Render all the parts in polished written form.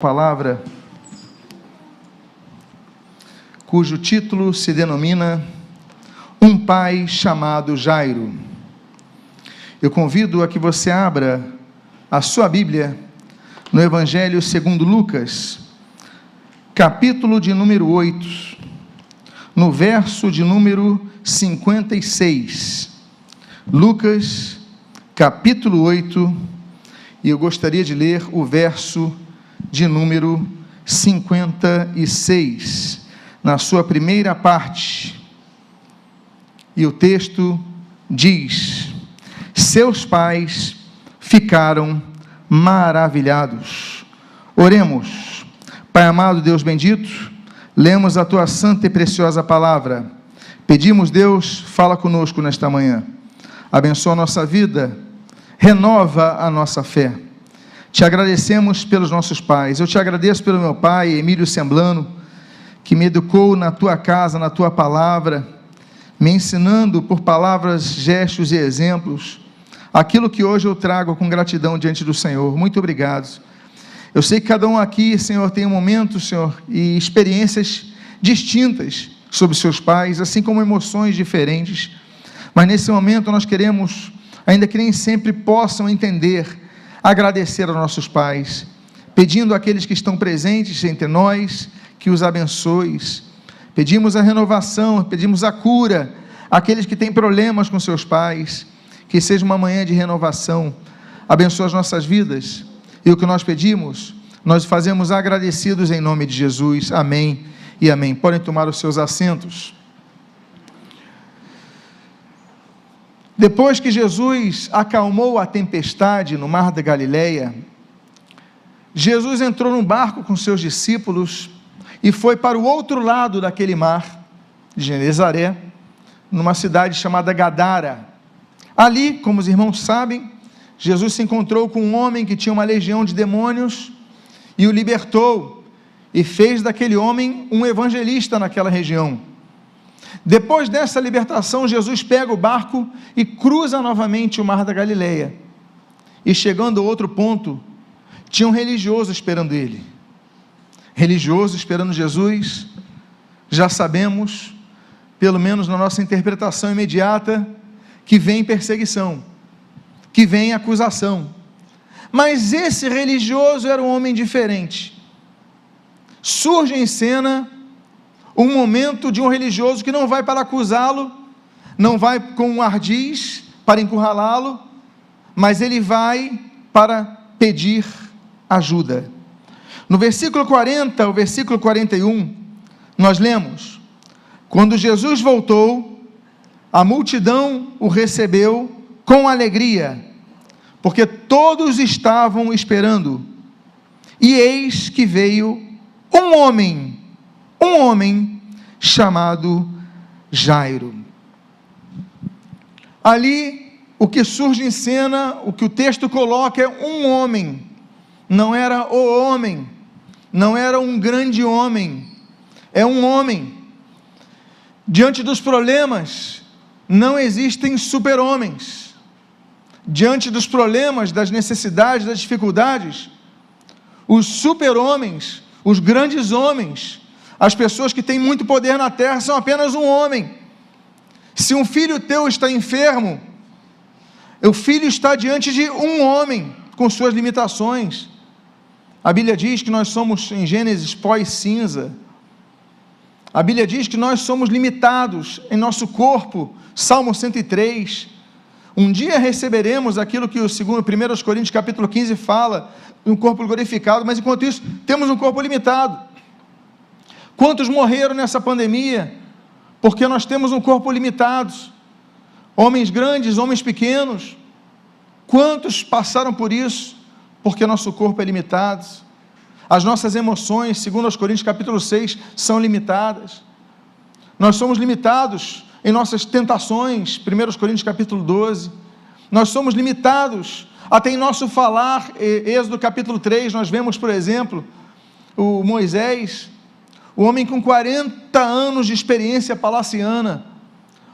Palavra cujo título se denomina Um Pai Chamado Jairo. Eu convido a que você abra a sua Bíblia no Evangelho segundo Lucas, capítulo de número 8, no verso de número 56. Lucas, capítulo 8, e eu gostaria de ler o verso de número 56, na sua primeira parte, e o texto diz: seus pais ficaram maravilhados. Oremos. Pai amado, Deus bendito, lemos a tua santa e preciosa palavra, pedimos, Deus, fala conosco nesta manhã, abençoa a nossa vida, renova a nossa fé. Te agradecemos pelos nossos pais. Eu te agradeço pelo meu pai, Emílio Semblano, que me educou na tua casa, na tua palavra, me ensinando por palavras, gestos e exemplos, aquilo que hoje eu trago com gratidão diante do Senhor. Muito obrigado. Eu sei que cada um aqui, Senhor, tem um momento, Senhor, e experiências distintas sobre seus pais, assim como emoções diferentes, mas nesse momento nós queremos, ainda que nem sempre possam entender, agradecer aos nossos pais, pedindo àqueles que estão presentes entre nós, que os abençoes, pedimos a renovação, pedimos a cura, àqueles que têm problemas com seus pais, que seja uma manhã de renovação, abençoa as nossas vidas, e o que nós pedimos, nós fazemos agradecidos em nome de Jesus, amém e amém. Podem tomar os seus assentos. Depois que Jesus acalmou a tempestade no mar da Galileia, Jesus entrou num barco com seus discípulos e foi para o outro lado daquele mar, de Genezaré, numa cidade chamada Gadara. Ali, como os irmãos sabem, Jesus se encontrou com um homem que tinha uma legião de demônios e o libertou e fez daquele homem um evangelista naquela região. Depois dessa libertação, Jesus pega o barco e cruza novamente o mar da Galileia. E chegando a outro ponto, tinha um religioso esperando ele. Religioso esperando Jesus, já sabemos, pelo menos na nossa interpretação imediata, que vem perseguição, que vem acusação. Mas esse religioso era um homem diferente. Surge em cena um momento de um religioso que não vai para acusá-lo, não vai com um ardiz para encurralá-lo, mas ele vai para pedir ajuda. No versículo 40, ao versículo 41, nós lemos: quando Jesus voltou, a multidão o recebeu com alegria, porque todos estavam esperando, e eis que veio um homem chamado Jairo. Ali, o que surge em cena, o que o texto coloca é um homem. Não era o homem, não era um grande homem, é um homem. Diante dos problemas, não existem super-homens. Diante dos problemas, das necessidades, das dificuldades, os super-homens, os grandes homens, as pessoas que têm muito poder na terra são apenas um homem. Se um filho teu está enfermo, o filho está diante de um homem, com suas limitações. A Bíblia diz que nós somos, em Gênesis, pó e cinza. A Bíblia diz que nós somos limitados em nosso corpo, Salmo 103. Um dia receberemos aquilo que o 1 Coríntios capítulo 15 fala, um corpo glorificado, mas enquanto isso, temos um corpo limitado. Quantos morreram nessa pandemia? Porque nós temos um corpo limitado. Homens grandes, homens pequenos. Quantos passaram por isso? Porque nosso corpo é limitado. As nossas emoções, segundo aos Coríntios capítulo 6, são limitadas. Nós somos limitados em nossas tentações, 1 Coríntios capítulo 12. Nós somos limitados até em nosso falar. Êxodo capítulo 3, nós vemos, por exemplo, o Moisés, o homem com 40 anos de experiência palaciana,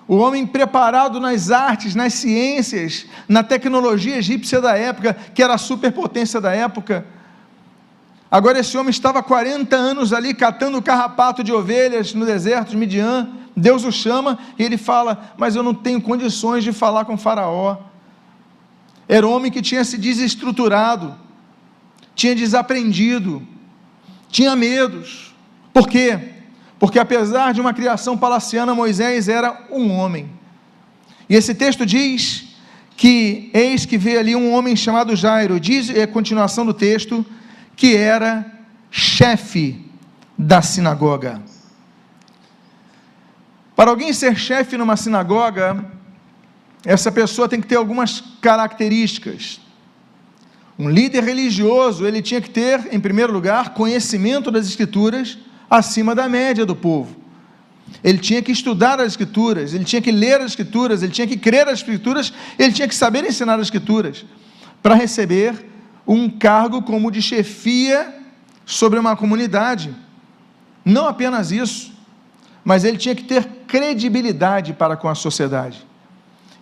o homem preparado nas artes, nas ciências, na tecnologia egípcia da época, que era a superpotência da época. Agora esse homem estava há 40 anos ali, catando carrapato de ovelhas no deserto de Midian. Deus o chama e ele fala: mas eu não tenho condições de falar com Faraó. Era um homem que tinha se desestruturado, tinha desaprendido, tinha medos. Por quê? Porque apesar de uma criação palaciana, Moisés era um homem. E esse texto diz que eis que vê ali um homem chamado Jairo, diz a continuação do texto, que era chefe da sinagoga. Para alguém ser chefe numa sinagoga, essa pessoa tem que ter algumas características. Um líder religioso, ele tinha que ter, em primeiro lugar, conhecimento das Escrituras acima da média do povo. Ele tinha que estudar as Escrituras, ele tinha que ler as Escrituras, ele tinha que crer as Escrituras, ele tinha que saber ensinar as Escrituras, para receber um cargo como de chefia sobre uma comunidade. Não apenas isso, mas ele tinha que ter credibilidade para com a sociedade.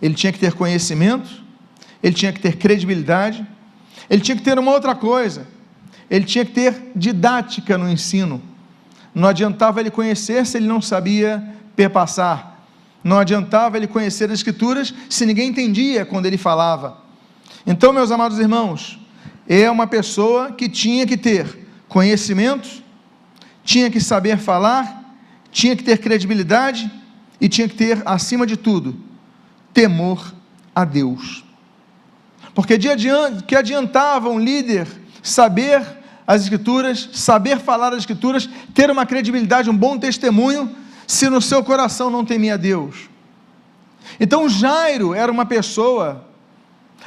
Ele tinha que ter conhecimento, ele tinha que ter credibilidade, ele tinha que ter uma outra coisa, ele tinha que ter didática no ensino. Não adiantava ele conhecer se ele não sabia perpassar, não adiantava ele conhecer as Escrituras se ninguém entendia quando ele falava. Então, meus amados irmãos, é uma pessoa que tinha que ter conhecimento, tinha que saber falar, tinha que ter credibilidade e tinha que ter, acima de tudo, temor a Deus. Porque que adiantava um líder saber as Escrituras, saber falar as Escrituras, ter uma credibilidade, um bom testemunho, se no seu coração não temia a Deus? Então Jairo era uma pessoa,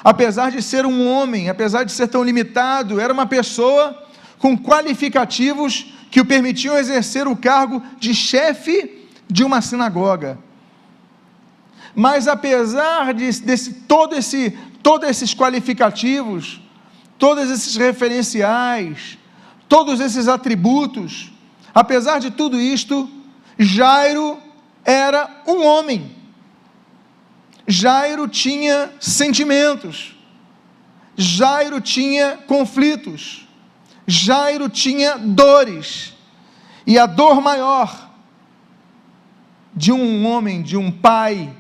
apesar de ser um homem, apesar de ser tão limitado, era uma pessoa com qualificativos que o permitiam exercer o cargo de chefe de uma sinagoga. Mas apesar de todos esses qualificativos, todos esses referenciais, todos esses atributos, apesar de tudo isto, Jairo era um homem. Jairo tinha sentimentos, Jairo tinha conflitos, Jairo tinha dores, e a dor maior de um homem, de um pai,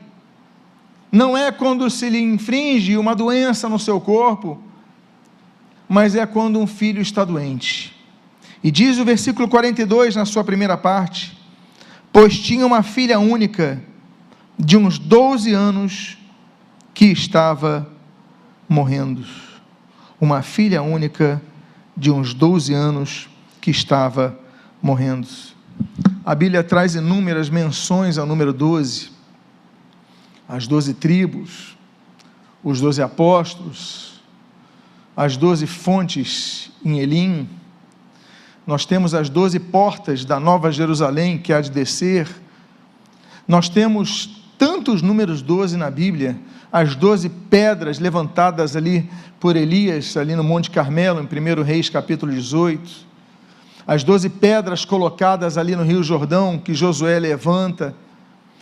não é quando se lhe infringe uma doença no seu corpo, mas é quando um filho está doente. E diz o versículo 42 na sua primeira parte: pois tinha uma filha única, de uns 12 anos, que estava morrendo. Uma filha única, de uns 12 anos, que estava morrendo. A Bíblia traz inúmeras menções ao número 12, as 12 tribos, os 12 apóstolos, as 12 fontes em Elim. Nós temos as 12 portas da Nova Jerusalém que há de descer. Nós temos tantos números 12 na Bíblia, as 12 pedras levantadas ali por Elias, ali no Monte Carmelo, em 1 Reis capítulo 18, as 12 pedras colocadas ali no Rio Jordão, que Josué levanta,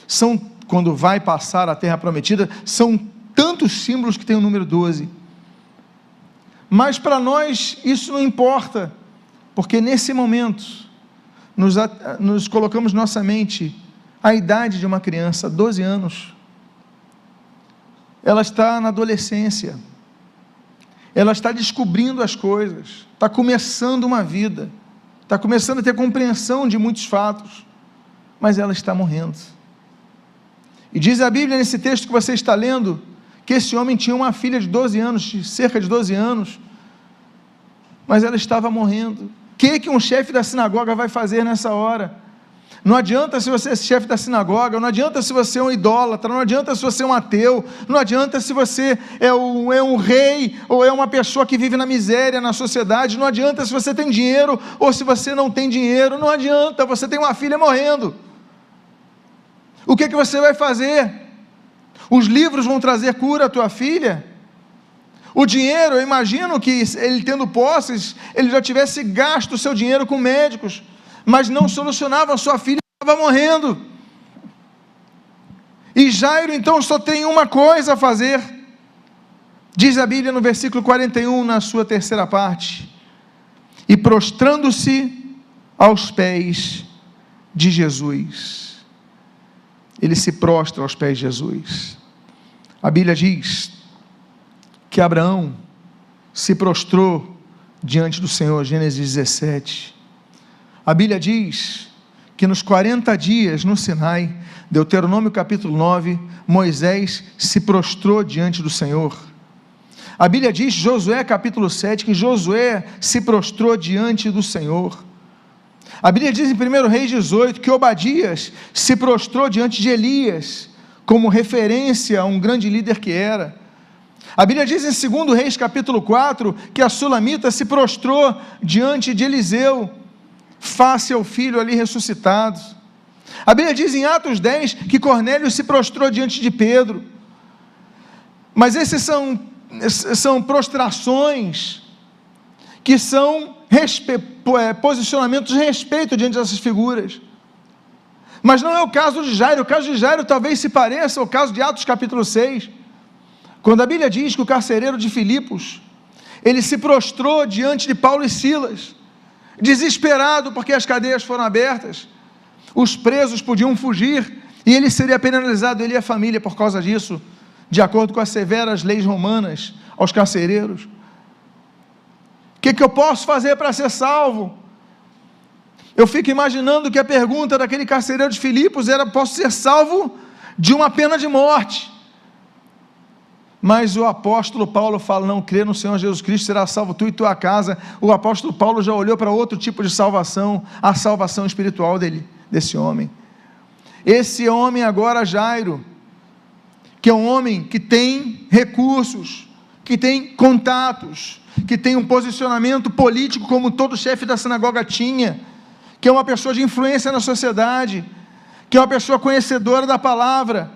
são, quando vai passar a terra prometida, são tantos símbolos que tem o número 12, mas para nós isso não importa, porque nesse momento, nos colocamos nossa mente, a idade de uma criança, 12 anos, ela está na adolescência, ela está descobrindo as coisas, está começando uma vida, está começando a ter compreensão de muitos fatos, mas ela está morrendo. E diz a Bíblia nesse texto que você está lendo, que esse homem tinha uma filha de 12 anos, de cerca de 12 anos, mas ela estava morrendo. O que um chefe da sinagoga vai fazer nessa hora? Não adianta se você é chefe da sinagoga, não adianta se você é um idólatra, não adianta se você é um ateu, não adianta se você é um rei, ou é uma pessoa que vive na miséria na sociedade, não adianta se você tem dinheiro, ou se você não tem dinheiro, não adianta, você tem uma filha morrendo. O que você vai fazer? Os livros vão trazer cura à tua filha? O dinheiro, eu imagino que ele tendo posses, ele já tivesse gasto o seu dinheiro com médicos, mas não solucionava, a sua filha estava morrendo. E Jairo então só tem uma coisa a fazer, diz a Bíblia no versículo 41, na sua terceira parte: e prostrando-se aos pés de Jesus. Ele se prostra aos pés de Jesus. A Bíblia diz que Abraão se prostrou diante do Senhor, Gênesis 17. A Bíblia diz que nos 40 dias no Sinai, Deuteronômio capítulo 9, Moisés se prostrou diante do Senhor. A Bíblia diz, Josué capítulo 7, que Josué se prostrou diante do Senhor. A Bíblia diz em 1 Reis 18, que Obadias se prostrou diante de Elias, como referência a um grande líder que era. A Bíblia diz em 2 Reis capítulo 4, que a Sulamita se prostrou diante de Eliseu, face ao filho ali ressuscitado. A Bíblia diz em Atos 10, que Cornélio se prostrou diante de Pedro. Mas esses são prostrações, que são posicionamentos de respeito diante dessas figuras. Mas não é o caso de Jairo. O caso de Jairo talvez se pareça ao caso de Atos capítulo 6, quando a Bíblia diz que o carcereiro de Filipos, ele se prostrou diante de Paulo e Silas, desesperado porque as cadeias foram abertas, os presos podiam fugir, e ele seria penalizado, ele e a família, por causa disso, de acordo com as severas leis romanas aos carcereiros. O que eu posso fazer para ser salvo? Eu fico imaginando que a pergunta daquele carcereiro de Filipos era: posso ser salvo de uma pena de morte? Mas o apóstolo Paulo fala: não, crê no Senhor Jesus Cristo, será salvo tu e tua casa. O apóstolo Paulo já olhou para outro tipo de salvação, a salvação espiritual desse homem. Esse homem agora, Jairo, que é um homem que tem recursos, que tem contatos, que tem um posicionamento político como todo chefe da sinagoga tinha, que é uma pessoa de influência na sociedade, que é uma pessoa conhecedora da palavra,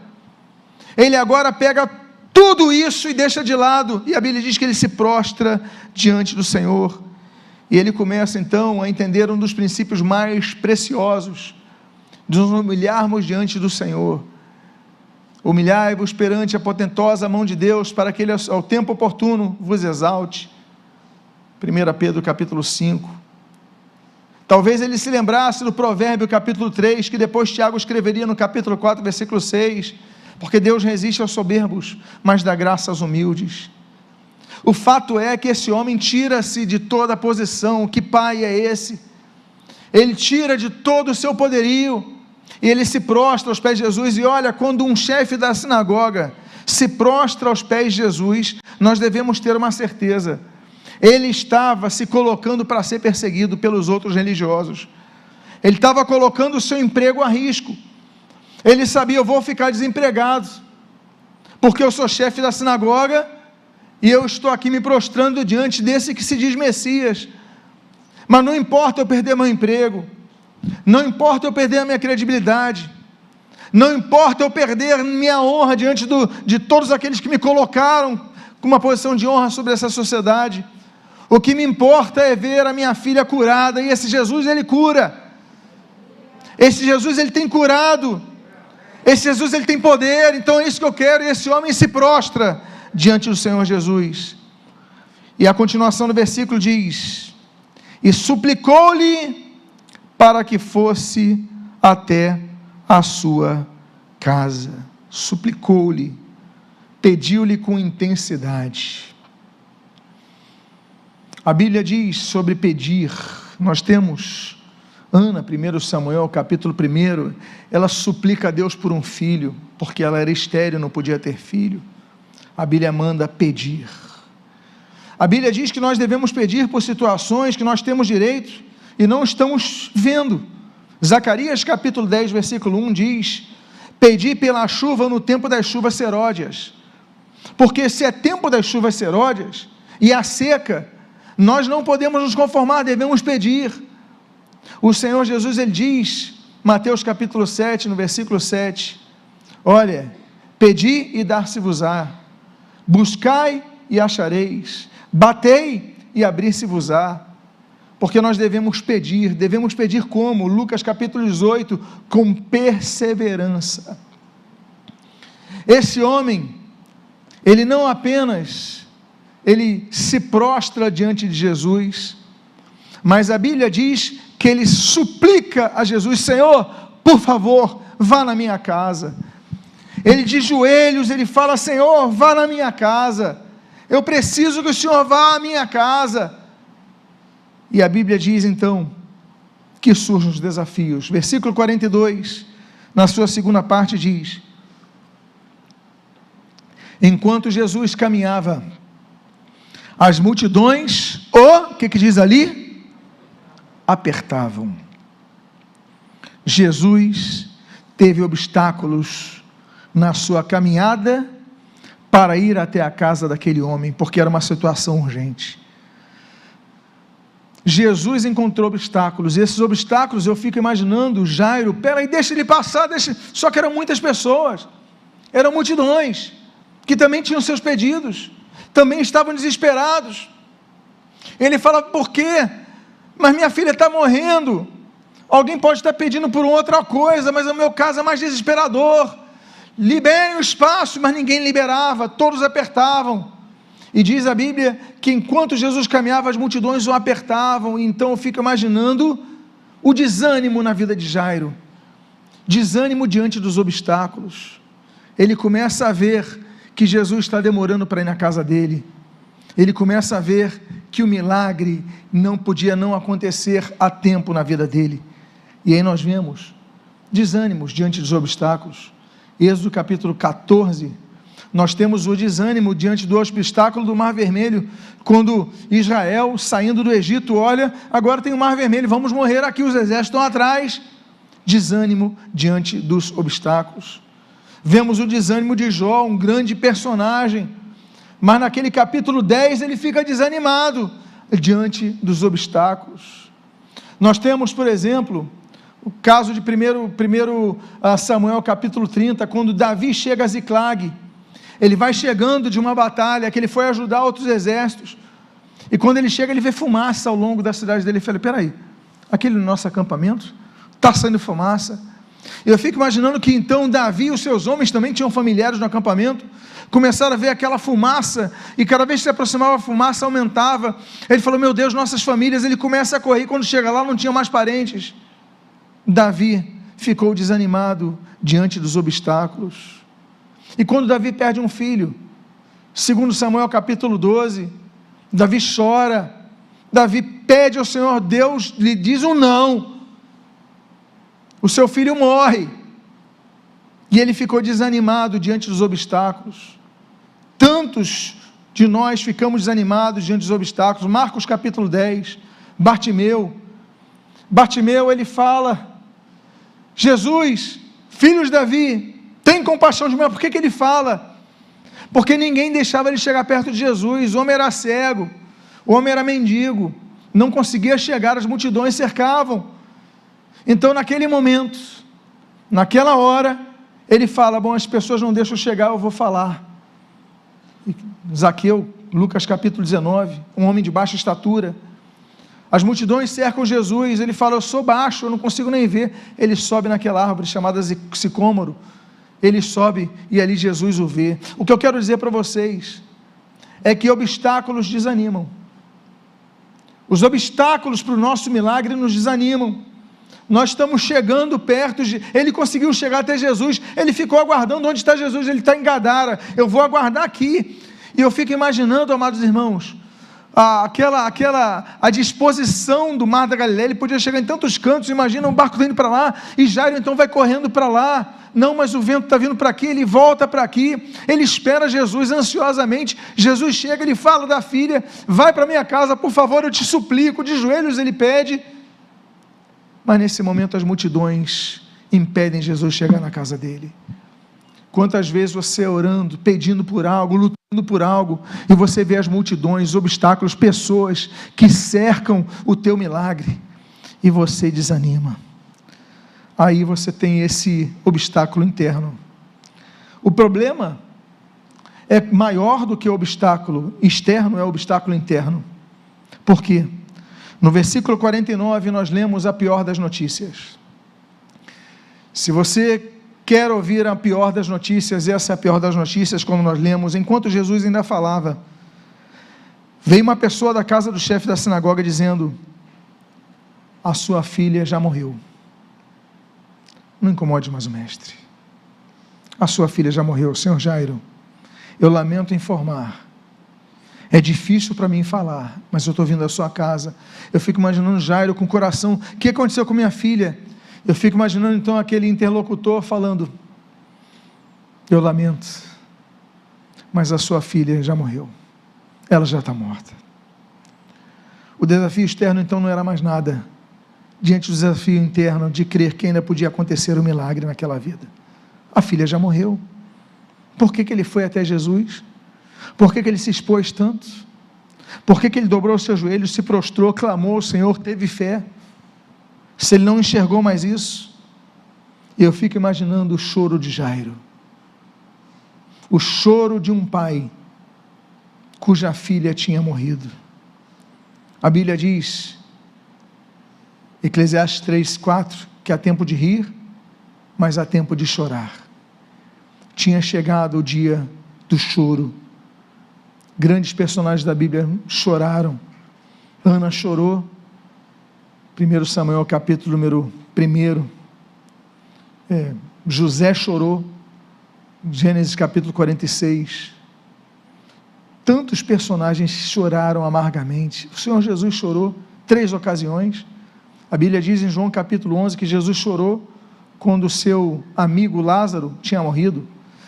ele agora pega tudo isso e deixa de lado, e a Bíblia diz que ele se prostra diante do Senhor, e ele começa então a entender um dos princípios mais preciosos, de nos humilharmos diante do Senhor. Humilhai-vos perante a potentosa mão de Deus, para que ele ao tempo oportuno vos exalte. 1 Pedro capítulo 5. Talvez ele se lembrasse do provérbio capítulo 3, que depois Tiago escreveria no capítulo 4, versículo 6, porque Deus resiste aos soberbos, mas dá graça aos humildes. O fato é que esse homem tira-se de toda a posição. Que pai é esse? Ele tira de todo o seu poderio, e ele se prostra aos pés de Jesus. E olha, quando um chefe da sinagoga se prostra aos pés de Jesus, nós devemos ter uma certeza: ele estava se colocando para ser perseguido pelos outros religiosos, ele estava colocando o seu emprego a risco. Ele sabia: eu vou ficar desempregado, porque eu sou chefe da sinagoga, e eu estou aqui me prostrando diante desse que se diz Messias, mas não importa eu perder meu emprego, não importa eu perder a minha credibilidade, não importa eu perder minha honra diante de todos aqueles que me colocaram com uma posição de honra sobre essa sociedade. O que me importa é ver a minha filha curada, e esse Jesus, ele cura, esse Jesus, ele tem curado, esse Jesus, ele tem poder. Então é isso que eu quero. E esse homem se prostra diante do Senhor Jesus, e a continuação do versículo diz: e suplicou-lhe para que fosse até a sua casa. Suplicou-lhe, pediu-lhe com intensidade. A Bíblia diz sobre pedir. Nós temos Ana, 1 Samuel, capítulo 1, ela suplica a Deus por um filho, porque ela era estéril, não podia ter filho. A Bíblia manda pedir. A Bíblia diz que nós devemos pedir por situações que nós temos direito e não estamos vendo. Zacarias capítulo 10, versículo 1 diz: pedi pela chuva no tempo das chuvas seródias, porque se é tempo das chuvas seródias e a seca, nós não podemos nos conformar, devemos pedir. O Senhor Jesus, ele diz, Mateus capítulo 7, no versículo 7, olha, pedi e dar-se-vos-á, buscai e achareis, batei e abrir-se-vos-á. Porque nós devemos pedir como? Lucas capítulo 18, com perseverança. Esse homem, ele não apenas, ele se prostra diante de Jesus, mas a Bíblia diz que ele suplica a Jesus: Senhor, por favor, vá na minha casa. Ele de joelhos, ele fala: Senhor, vá na minha casa, eu preciso que o Senhor vá à minha casa. E a Bíblia diz então que surgem os desafios. Versículo 42, na sua segunda parte diz: enquanto Jesus caminhava, as multidões, o que diz ali? Apertavam. Jesus teve obstáculos na sua caminhada para ir até a casa daquele homem, porque era uma situação urgente. Jesus encontrou obstáculos, e esses obstáculos eu fico imaginando Jairo: peraí, deixa ele passar, só que eram muitas pessoas, eram multidões, que também tinham seus pedidos, também estavam desesperados. Ele fala: por quê? Mas minha filha está morrendo, alguém pode estar pedindo por outra coisa, mas o meu caso é mais desesperador, liberem o espaço, mas ninguém liberava, todos apertavam. E diz a Bíblia que enquanto Jesus caminhava, as multidões o apertavam. Então eu fico imaginando o desânimo na vida de Jairo, desânimo diante dos obstáculos. Ele começa a ver que Jesus está demorando para ir na casa dele, ele começa a ver que o milagre não podia não acontecer a tempo na vida dele, e aí nós vemos desânimos diante dos obstáculos. Êxodo capítulo 14, nós temos o desânimo diante do obstáculo do Mar Vermelho, quando Israel, saindo do Egito, olha, agora tem o Mar Vermelho, vamos morrer aqui, os exércitos estão atrás. Desânimo diante dos obstáculos. Vemos o desânimo de Jó, um grande personagem, mas naquele capítulo 10 ele fica desanimado diante dos obstáculos. Nós temos, por exemplo, o caso de 1 Samuel capítulo 30, quando Davi chega a Ziclag. Ele vai chegando de uma batalha, que ele foi ajudar outros exércitos, e quando ele chega, ele vê fumaça ao longo da cidade dele. Ele fala: peraí, aquele no nosso acampamento, está saindo fumaça. Eu fico imaginando que então Davi e os seus homens também tinham familiares no acampamento, começaram a ver aquela fumaça, e cada vez que se aproximava a fumaça aumentava. Ele falou: meu Deus, nossas famílias. Ele começa a correr, quando chega lá não tinha mais parentes. Davi ficou desanimado diante dos obstáculos. E quando Davi perde um filho, 2 Samuel capítulo 12, Davi chora, Davi pede ao Senhor, Deus lhe diz um não, o seu filho morre, e ele ficou desanimado diante dos obstáculos. Tantos de nós ficamos desanimados diante dos obstáculos. Marcos capítulo 10, Bartimeu, ele fala: Jesus, filho de Davi, tem compaixão de mim. Por que ele fala? Porque ninguém deixava ele chegar perto de Jesus. O homem era cego, o homem era mendigo, não conseguia chegar, as multidões cercavam. Então naquele momento, naquela hora, ele fala: bom, as pessoas não deixam chegar, eu vou falar. Zaqueu, Lucas capítulo 19, um homem de baixa estatura, as multidões cercam Jesus, ele fala: eu sou baixo, eu não consigo nem ver. Ele sobe naquela árvore chamada sicômoro, ele sobe e ali Jesus o vê. O que eu quero dizer para vocês é que obstáculos desanimam. Os obstáculos para o nosso milagre nos desanimam. Nós estamos chegando perto ele conseguiu chegar até Jesus, ele ficou aguardando. Onde está Jesus? Ele está em Gadara, eu vou aguardar aqui. E eu fico imaginando, amados irmãos, a disposição do Mar da Galileia. Ele podia chegar em tantos cantos, imagina um barco indo para lá, e Jairo então vai correndo para lá. Não, mas o vento está vindo para aqui, ele volta para aqui, ele espera Jesus ansiosamente. Jesus chega, ele fala da filha: vai para minha casa, por favor, eu te suplico. De joelhos ele pede, mas nesse momento as multidões impedem Jesus chegar na casa dele. Quantas vezes você orando, pedindo por algo, lutando por algo, e você vê as multidões, obstáculos, pessoas que cercam o teu milagre, e você desanima. Aí você tem esse obstáculo interno. O problema é maior do que o obstáculo externo, é o obstáculo interno. Por quê? No versículo 49 nós lemos a pior das notícias. Se você quer ouvir a pior das notícias, essa é a pior das notícias, como nós lemos, enquanto Jesus ainda falava, veio uma pessoa da casa do chefe da sinagoga dizendo: a sua filha já morreu. Não incomode mais o mestre. A sua filha já morreu. Senhor Jairo, eu lamento informar, é difícil para mim falar, mas eu estou vindo à sua casa, eu fico imaginando Jairo com o coração, o que aconteceu com minha filha? Eu fico imaginando então aquele interlocutor falando, eu lamento, mas a sua filha já morreu, ela já está morta. O desafio externo então não era mais nada, diante do desafio interno de crer que ainda podia acontecer um milagre naquela vida. A filha já morreu. Por que ele foi até Jesus? Por que ele se expôs tanto? Por que ele dobrou os seus joelhos, se prostrou, clamou ao Senhor, teve fé? Se ele não enxergou mais isso, eu fico imaginando o choro de Jairo, o choro de um pai cuja filha tinha morrido. A Bíblia diz, Eclesiastes 3:4, que há tempo de rir, mas há tempo de chorar. Tinha chegado o dia do choro. Grandes personagens da Bíblia choraram. Ana chorou, 1 Samuel capítulo número 1, José chorou, Gênesis capítulo 46, tantos personagens choraram amargamente. O Senhor Jesus chorou 3 ocasiões. A Bíblia diz em João capítulo 11 que Jesus chorou quando o seu amigo Lázaro tinha morrido.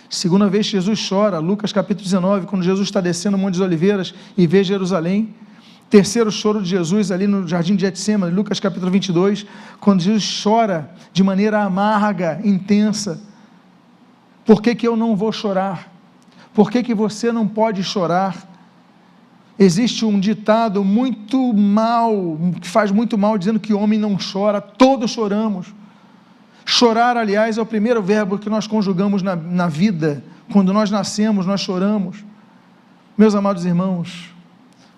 Segunda vez que Jesus chora, Lucas capítulo 19, quando Jesus está descendo o Monte das Oliveiras e vê Jerusalém. Terceiro choro de Jesus ali no jardim de Getsêmani, Lucas capítulo 22, quando Jesus chora de maneira amarga, intensa. Por que eu não vou chorar? Por que você não pode chorar? Existe um ditado muito mal, que faz muito mal, dizendo que homem não chora. Todos choramos. Chorar, aliás, é o primeiro verbo que nós conjugamos na vida. Quando nós nascemos, nós choramos. Meus amados irmãos,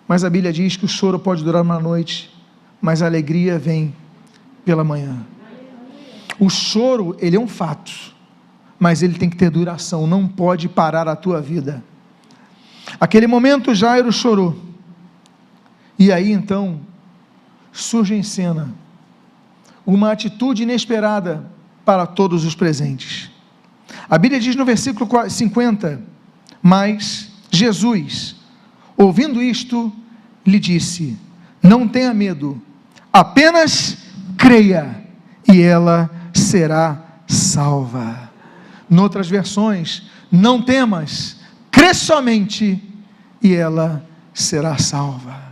mas a Bíblia diz que o choro pode durar uma noite, mas a alegria vem pela manhã. O choro, ele é um fato, mas ele tem que ter duração, não pode parar a tua vida. Aquele momento Jairo chorou, e aí então surge em cena uma atitude inesperada para todos os presentes. A Bíblia diz no versículo 50, mas Jesus, ouvindo isto, lhe disse, não tenha medo, apenas creia, e ela será salva. Noutras versões, não temas, crê somente, e ela será salva.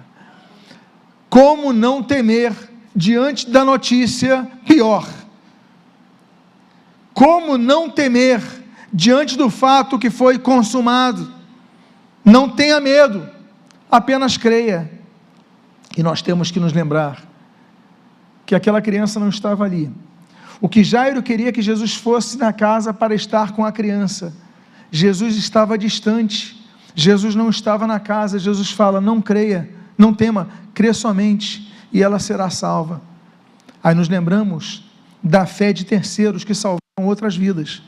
Como não temer diante da notícia pior? Como não temer diante do fato que foi consumado? Não tenha medo, apenas creia. E nós temos que nos lembrar que aquela criança não estava ali. O que Jairo queria que Jesus fosse na casa para estar com a criança. Jesus estava distante, Jesus não estava na casa. Jesus fala, não creia, não tema, crê somente, e ela será salva. Aí nos lembramos da fé de terceiros que salvaram outras vidas.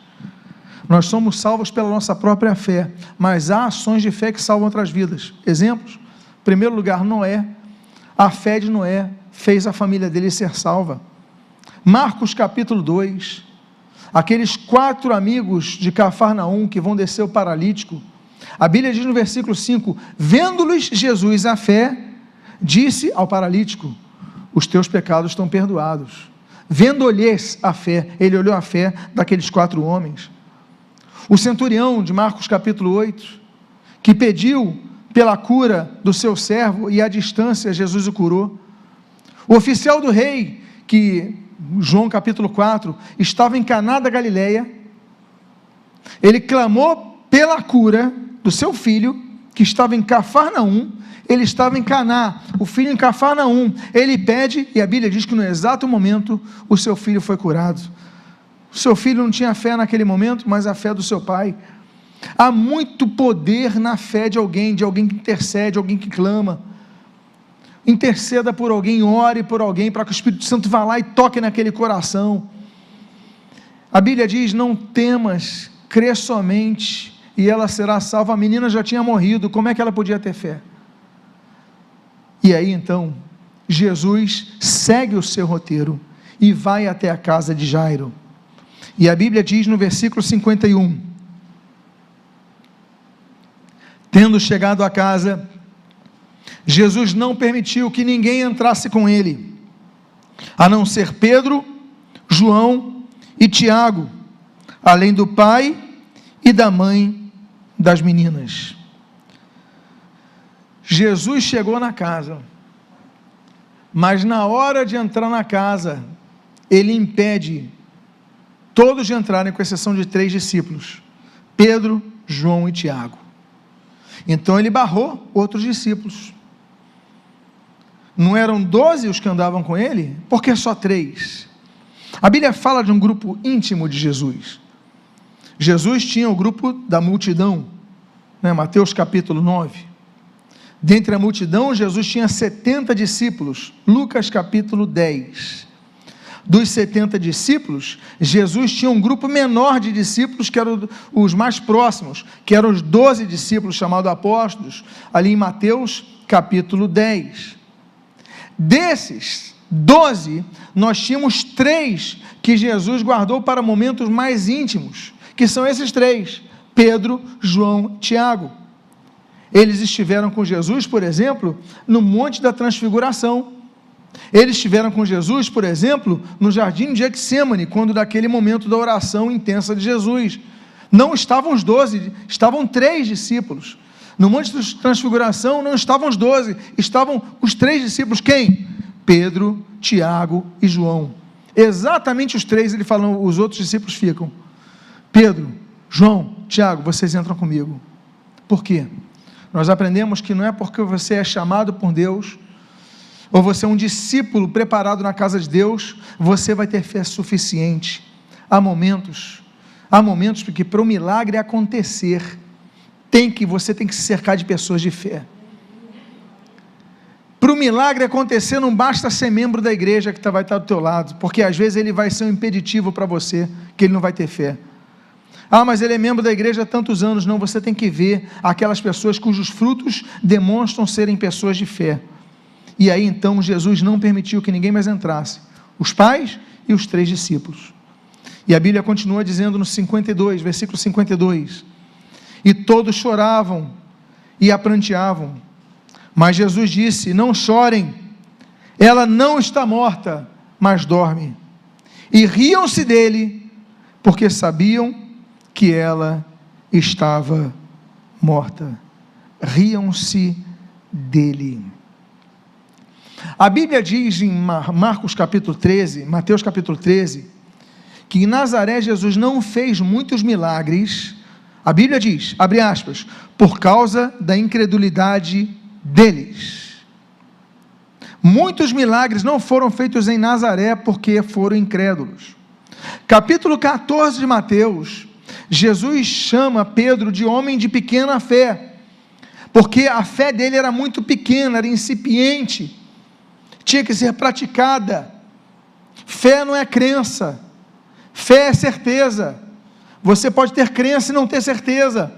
Nós somos salvos pela nossa própria fé, mas há ações de fé que salvam outras vidas. Exemplos? Em primeiro lugar, Noé. A fé de Noé fez a família dele ser salva. Marcos capítulo 2, aqueles 4 amigos de Cafarnaum que vão descer o paralítico. A Bíblia diz no versículo 5, vendo-lhes Jesus a fé, disse ao paralítico, os teus pecados estão perdoados. Vendo-lhes a fé, ele olhou a fé daqueles 4 homens. O centurião de Marcos capítulo 8, que pediu pela cura do seu servo, e à distância Jesus o curou. O oficial do rei, que João capítulo 4, estava em Caná da Galileia, ele clamou pela cura do seu filho, que estava em Cafarnaum. Ele estava em Caná, o filho em Cafarnaum. Ele pede, e a Bíblia diz que no exato momento o seu filho foi curado. O seu filho não tinha fé naquele momento, mas a fé do seu pai. Há muito poder na fé de alguém que intercede, alguém que clama. Interceda por alguém, ore por alguém, para que o Espírito Santo vá lá e toque naquele coração. A Bíblia diz, não temas, crê somente, e ela será salva. A menina já tinha morrido, como é que ela podia ter fé? E aí então, Jesus segue o seu roteiro e vai até a casa de Jairo. E a Bíblia diz no versículo 51, tendo chegado à casa, Jesus não permitiu que ninguém entrasse com ele, a não ser Pedro, João e Tiago, além do pai e da mãe das meninas. Jesus chegou na casa, mas na hora de entrar na casa, ele impede todos de entrarem, com exceção de 3 discípulos, Pedro, João e Tiago. Então ele barrou outros discípulos. Não eram 12 os que andavam com ele? Por que só 3? A Bíblia fala de um grupo íntimo de Jesus. Jesus tinha o grupo da multidão, Mateus capítulo 9. Dentre a multidão, Jesus tinha 70 discípulos, Lucas capítulo 10. Dos 70 discípulos, Jesus tinha um grupo menor de discípulos, que eram os mais próximos, que eram os 12 discípulos, chamados apóstolos, ali em Mateus capítulo 10. Desses 12, nós tínhamos 3 que Jesus guardou para momentos mais íntimos, que são esses 3, Pedro, João e Tiago. Eles estiveram com Jesus, por exemplo, no Monte da Transfiguração. Eles estiveram com Jesus, por exemplo, no jardim de Getsêmani, quando daquele momento da oração intensa de Jesus. Não estavam os 12, estavam 3 discípulos. No Monte da Transfiguração não estavam os 12, estavam os 3 discípulos. Quem? Pedro, Tiago e João. Exatamente os 3, ele fala, os outros discípulos ficam. Pedro, João, Tiago, vocês entram comigo. Por quê? Nós aprendemos que não é porque você é chamado por Deus, ou você é um discípulo preparado na casa de Deus, você vai ter fé suficiente. Há momentos porque para o milagre acontecer, você tem que se cercar de pessoas de fé. Para o milagre acontecer, não basta ser membro da igreja que vai estar do teu lado, porque às vezes ele vai ser um impeditivo para você, que ele não vai ter fé. Mas ele é membro da igreja há tantos anos. Não, você tem que ver aquelas pessoas cujos frutos demonstram serem pessoas de fé. E aí então Jesus não permitiu que ninguém mais entrasse, os pais e os 3 discípulos. E a Bíblia continua dizendo no 52, versículo 52, e todos choravam e a pranteavam, mas Jesus disse: não chorem, ela não está morta, mas dorme. E riam-se dele, porque sabiam que ela estava morta. Riam-se dele. A Bíblia diz em Marcos capítulo 13, Mateus capítulo 13, que em Nazaré Jesus não fez muitos milagres. A Bíblia diz, abre aspas, por causa da incredulidade deles. Muitos milagres não foram feitos em Nazaré porque foram incrédulos. Capítulo 14 de Mateus, Jesus chama Pedro de homem de pequena fé, porque a fé dele era muito pequena, era incipiente, tinha que ser praticada. Fé não é crença, fé é certeza. Você pode ter crença e não ter certeza.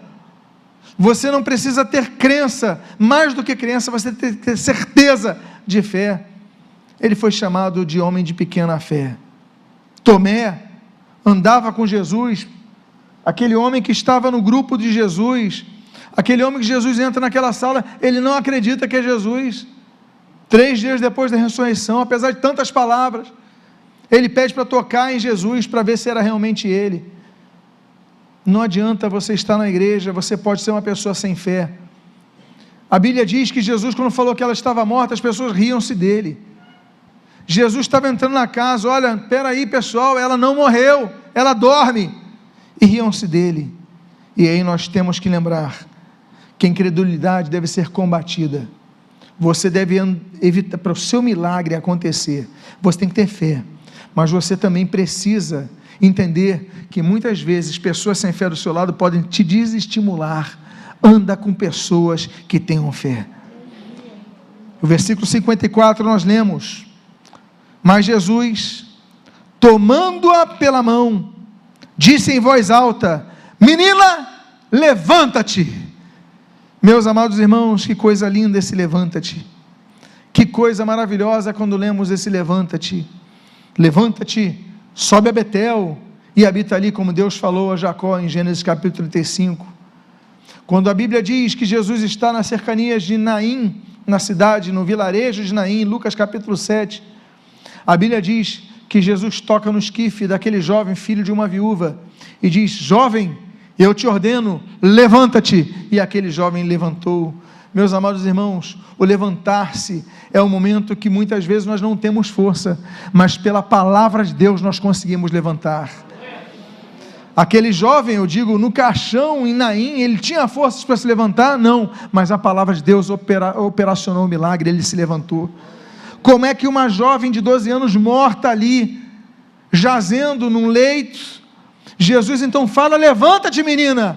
Você não precisa ter crença, mais do que crença, você tem que ter certeza de fé. Ele foi chamado de homem de pequena fé. Tomé andava com Jesus, aquele homem que estava no grupo de Jesus, aquele homem que Jesus entra naquela sala, ele não acredita que é Jesus. 3 dias depois da ressurreição, apesar de tantas palavras, ele pede para tocar em Jesus, para ver se era realmente ele. Não adianta você estar na igreja, você pode ser uma pessoa sem fé. A Bíblia diz que Jesus, quando falou que ela estava morta, as pessoas riam-se dele. Jesus estava entrando na casa, olha, peraí pessoal, ela não morreu, ela dorme, e riam-se dele. E aí nós temos que lembrar que a incredulidade deve ser combatida. Você deve evitar, para o seu milagre acontecer, você tem que ter fé, mas você também precisa entender que muitas vezes pessoas sem fé do seu lado podem te desestimular. Anda com pessoas que tenham fé. O versículo 54 nós lemos: mas Jesus, tomando-a pela mão, disse em voz alta: menina, levanta-te. Meus amados irmãos, que coisa linda esse levanta-te. Que coisa maravilhosa quando lemos esse levanta-te. Levanta-te, sobe a Betel e habita ali, como Deus falou a Jacó em Gênesis capítulo 35. Quando a Bíblia diz que Jesus está nas cercanias de Naim, na cidade, no vilarejo de Naim, Lucas capítulo 7, a Bíblia diz que Jesus toca no esquife daquele jovem filho de uma viúva e diz: jovem, eu te ordeno, levanta-te. E aquele jovem levantou. Meus amados irmãos, o levantar-se é um momento que muitas vezes nós não temos força, mas pela palavra de Deus nós conseguimos levantar. Aquele jovem, eu digo, no caixão em Naim, ele tinha forças para se levantar? Não, mas a palavra de Deus operacionou o milagre, ele se levantou. Como é que uma jovem de 12 anos morta ali, jazendo num leito, Jesus então fala: levanta-te, menina,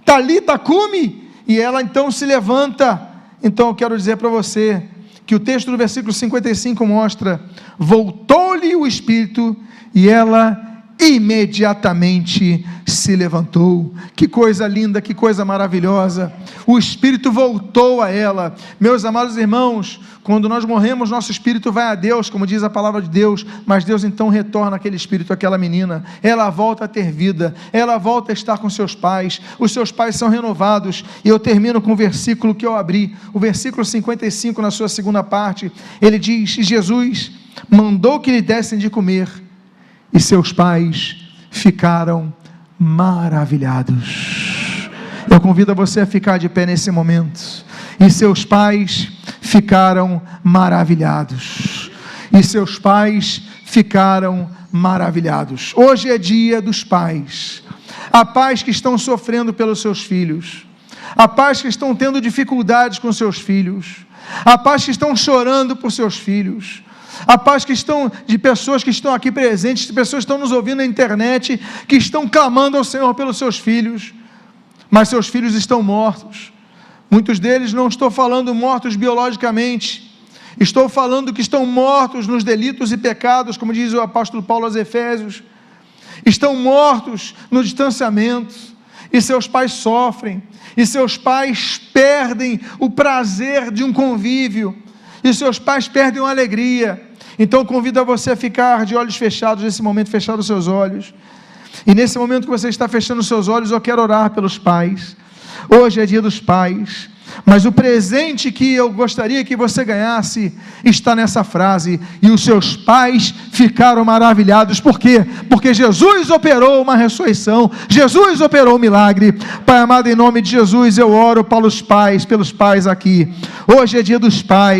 talita cumi, e ela então se levanta. Então eu quero dizer para você, que o texto do versículo 55 mostra: voltou-lhe o espírito, e ela imediatamente se levantou. Que coisa linda, que coisa maravilhosa, o espírito voltou a ela. Meus amados irmãos, quando nós morremos, nosso espírito vai a Deus, como diz a palavra de Deus, mas Deus então retorna aquele espírito àquela menina, ela volta a ter vida, ela volta a estar com seus pais, os seus pais são renovados. E eu termino com o versículo que eu abri, o versículo 55, na sua segunda parte, ele diz: e Jesus mandou que lhe dessem de comer, e seus pais ficaram maravilhados. Eu convido você a ficar de pé nesse momento. E seus pais ficaram maravilhados. E seus pais ficaram maravilhados. Hoje é dia dos pais. Há pais que estão sofrendo pelos seus filhos. Há pais que estão tendo dificuldades com seus filhos. Há pais que estão chorando por seus filhos. Há pais que estão, de pessoas que estão aqui presentes, de pessoas que estão nos ouvindo na internet, que estão clamando ao Senhor pelos seus filhos, mas seus filhos estão mortos. Muitos deles, não estou falando mortos biologicamente, estou falando que estão mortos nos delitos e pecados, como diz o apóstolo Paulo aos Efésios, estão mortos no distanciamento, e seus pais sofrem, e seus pais perdem o prazer de um convívio, e seus pais perdem a alegria. Então convido a você a ficar de olhos fechados nesse momento, fechar os seus olhos, e nesse momento que você está fechando os seus olhos, eu quero orar pelos pais. Hoje é dia dos pais, mas o presente que eu gostaria que você ganhasse está nessa frase: e os seus pais ficaram maravilhados. Por quê? Porque Jesus operou uma ressurreição, Jesus operou um milagre. Pai amado, em nome de Jesus eu oro pelos pais aqui. Hoje é dia dos pais.